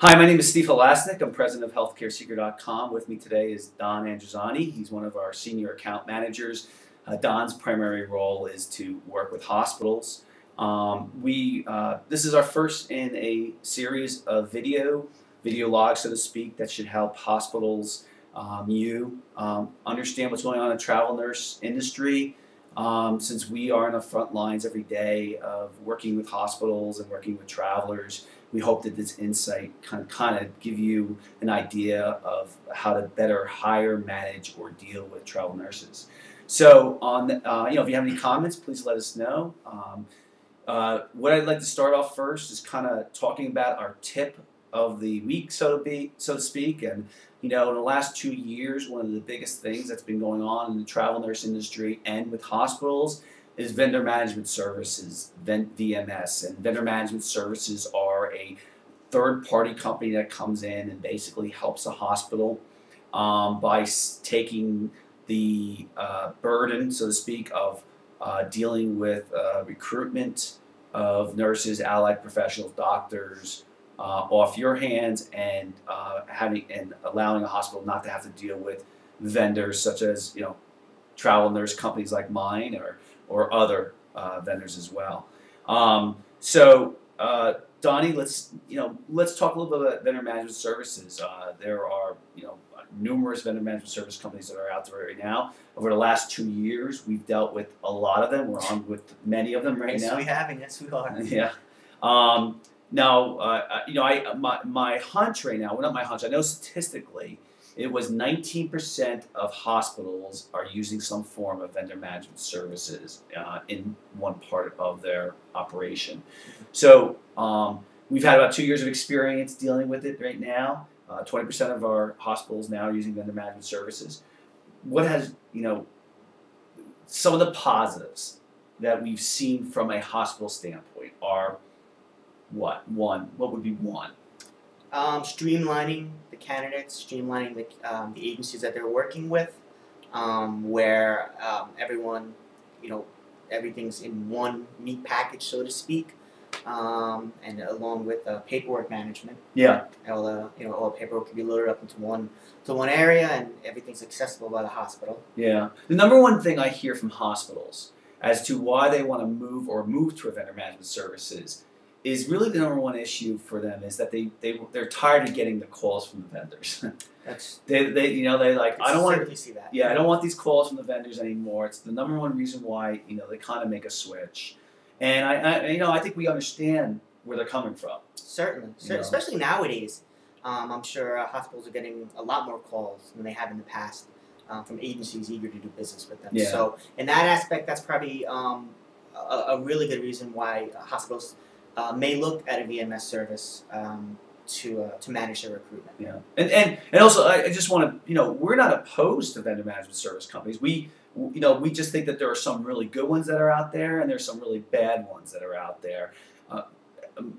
Hi, my name is Steve Halasnik. I'm president of healthcareseeker.com. With me today is Don Androzani. He's one of our senior account managers. Don's primary role is to work with hospitals. This is our first in a series of video logs, so to speak, that should help hospitals, understand what's going on in the travel nurse industry. Since we are on the front lines every day of working with hospitals and working with travelers, we hope that this insight can kind of give you an idea of how to better hire, manage, or deal with travel nurses. So, if you have any comments, please let us know. What I'd like to start off first is kind of talking about our tip of the week, so to speak. And in the last 2 years, one of the biggest things that's been going on in the travel nurse industry and with hospitals is vendor management services, VMS. And vendor management services are a third-party company that comes in and basically helps a hospital by taking the burden, so to speak, of dealing with recruitment of nurses, allied professionals, doctors off your hands, and allowing a hospital not to have to deal with vendors such as travel nurse companies like mine or other vendors as well. Donnie, let's talk a little bit about vendor management services. There are numerous vendor management service companies that are out there right now. Over the last 2 years, we've dealt with a lot of them. We're on with many of them right now. Yes, we have, and yes, we are. Yeah. My hunch right now, well, not my hunch, I know statistically it was 19% of hospitals are using some form of vendor management services in one part of their operation. So we've had about 2 years of experience dealing with it right now. 20% of our hospitals now are using vendor management services. What has, some of the positives that we've seen from a hospital standpoint are what? What would be one? Streamlining the candidates, streamlining the agencies that they're working with, where everyone, everything's in one neat package, so to speak, and along with paperwork management. Yeah. All the paperwork can be loaded up into one area, and everything's accessible by the hospital. Yeah. The number one thing I hear from hospitals as to why they want to move to a vendor management services is really the number one issue for them is that they're tired of getting the calls from the vendors. they like, I don't want to see that. Yeah, I don't want these calls from the vendors anymore. It's the number one reason why they kind of make a switch, and I think we understand where they're coming from. Certainly, especially nowadays. I'm sure hospitals are getting a lot more calls than they have in the past from agencies eager to do business with them. Yeah. So in that aspect, that's probably a really good reason why hospitals may look at a VMS service to manage their recruitment. Yeah, and also I just want to we're not opposed to vendor management service companies. We just think that there are some really good ones that are out there, and there's some really bad ones that are out there.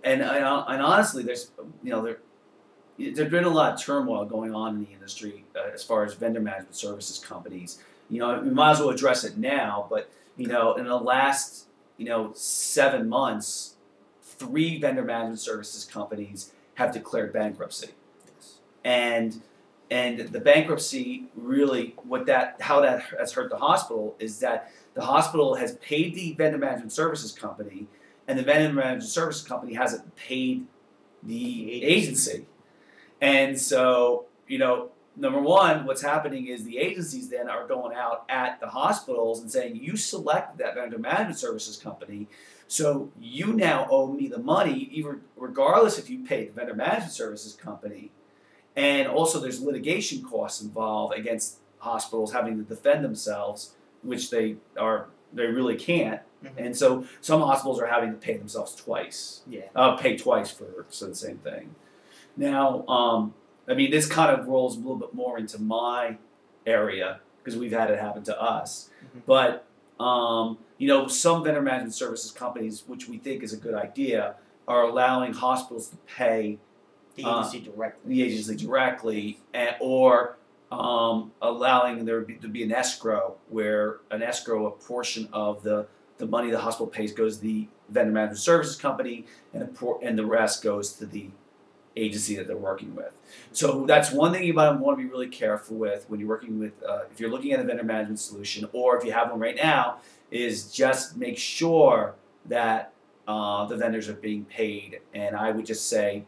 And honestly, there's been a lot of turmoil going on in the industry as far as vendor management services companies. We might as well address it now, but in the last 7 months, 3 vendor management services companies have declared bankruptcy. Yes. And the bankruptcy really, how that has hurt the hospital is that the hospital has paid the vendor management services company, and the vendor management services company hasn't paid the agency. And so, number one, what's happening is the agencies then are going out at the hospitals and saying, you selected that vendor management services company, so you now owe me the money, even regardless if you paid the vendor management services company. And also there's litigation costs involved against hospitals having to defend themselves, which they really can't. Mm-hmm. And so some hospitals are having to pay themselves twice. Yeah. Pay twice for the same thing. Now, this kind of rolls a little bit more into my area because we've had it happen to us. Mm-hmm. But some vendor management services companies, which we think is a good idea, are allowing hospitals to pay the agency directly, or allowing there to be an escrow, where a portion of the money the hospital pays goes to the vendor management services company, and the rest goes to the agency that they're working with. So that's one thing you might want to be really careful with when you're working with, if you're looking at a vendor management solution, or if you have one right now, is just make sure that the vendors are being paid. And I would just say,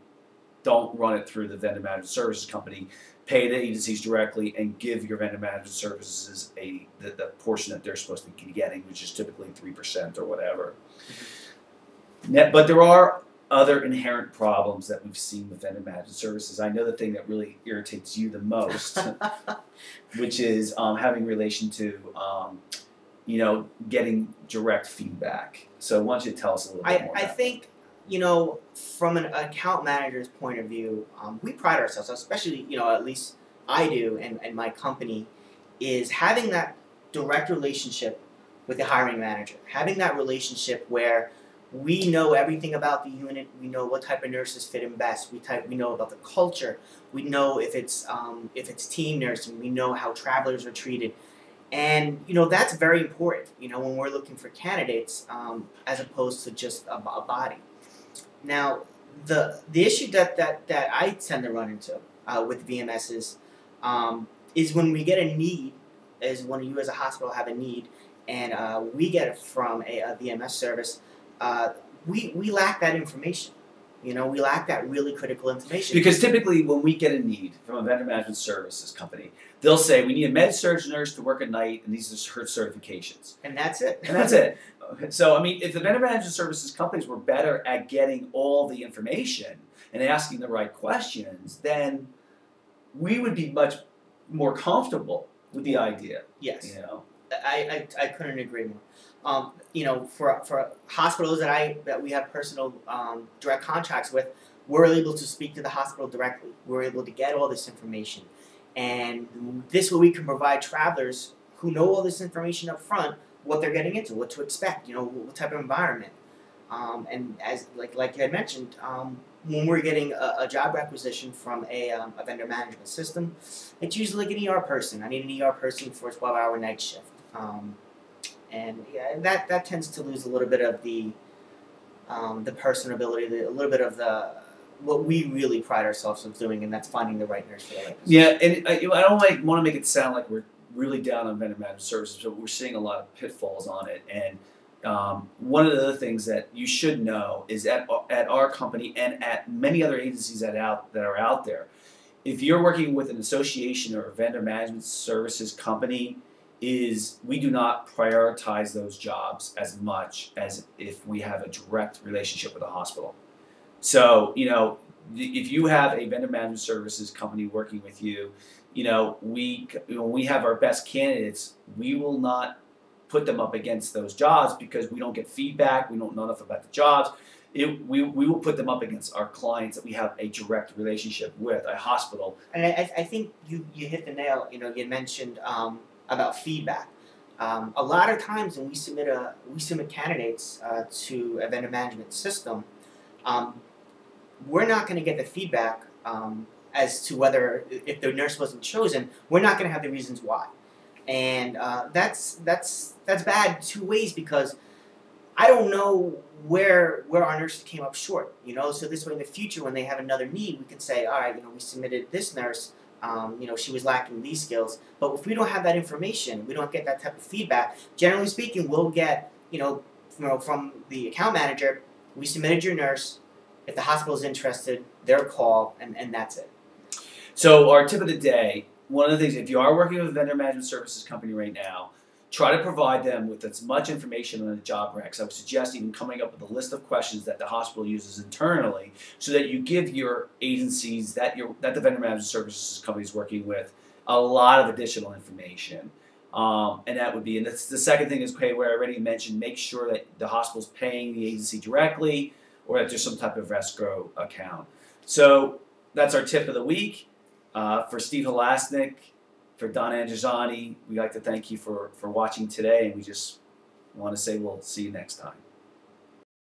don't run it through the vendor management services company. Pay the agencies directly and give your vendor management services the portion that they're supposed to be getting, which is typically 3% or whatever. But there are other inherent problems that we've seen with vendor management services. I know the thing that really irritates you the most, which is having relation to getting direct feedback. So why don't you tell us a little bit more about I think, from an account manager's point of view, we pride ourselves, especially, at least I do and my company, is having that direct relationship with the hiring manager. Having that relationship where we know everything about the unit, we know what type of nurses fit in best, we know about the culture, we know if it's team nursing, we know how travelers are treated. And, that's very important, when we're looking for candidates, as opposed to just a body. Now, the issue that I tend to run into with VMSs is when we get a need, is when you as a hospital have a need, and we get it from a VMS service, we lack that information. We lack that really critical information. Because typically when we get a need from a vendor management services company, they'll say, we need a med-surg nurse to work at night, and these are her certifications. And that's it. And that's it. So, if the vendor management services companies were better at getting all the information and asking the right questions, then we would be much more comfortable with the idea. Yes. I couldn't agree more. For hospitals that we have personal direct contracts with, we're able to speak to the hospital directly. We're able to get all this information. And this way we can provide travelers who know all this information up front, what they're getting into, what to expect, what type of environment. And as like you had mentioned, when we're getting a job requisition from a vendor management system, it's usually like an ER person. I need an ER person for a 12-hour night shift. And yeah, that tends to lose a little bit of the personability, a little bit of what we really pride ourselves on doing, and that's finding the right nurse for the right position. Yeah, and I don't want to make it sound like we're really down on vendor management services, but we're seeing a lot of pitfalls on it. And one of the other things that you should know is at our company and at many other agencies that are out there, if you're working with an association or a vendor management services company, we do not prioritize those jobs as much as if we have a direct relationship with a hospital. So, if you have a vendor management services company working with you, when we have our best candidates, we will not put them up against those jobs because we don't get feedback, we don't know enough about the jobs. We will put them up against our clients that we have a direct relationship with, a hospital. And I think you hit the nail. You mentioned about feedback. A lot of times when we submit candidates to a vendor management system, we're not going to get the feedback as to whether, if the nurse wasn't chosen, we're not going to have the reasons why. And that's bad two ways, because I don't know where our nurses came up short. So this way in the future when they have another need, we can say, all right, we submitted this nurse, she was lacking these skills. But if we don't have that information, we don't get that type of feedback, generally speaking, we'll get, from the account manager, we submitted your nurse. If the hospital is interested, their call, and that's it. So our tip of the day, one of the things, if you are working with a vendor management services company right now, try to provide them with as much information on the job recs. I would suggest even coming up with a list of questions that the hospital uses internally, so that you give your agencies that the vendor management services company is working with a lot of additional information. And that would be, and that's the second thing is, where I already mentioned, make sure that the hospital's paying the agency directly, or that there's some type of escrow account. So that's our tip of the week. For Steve Halasnik, for Don Andrzani, we'd like to thank you for watching today, and we just want to say we'll see you next time.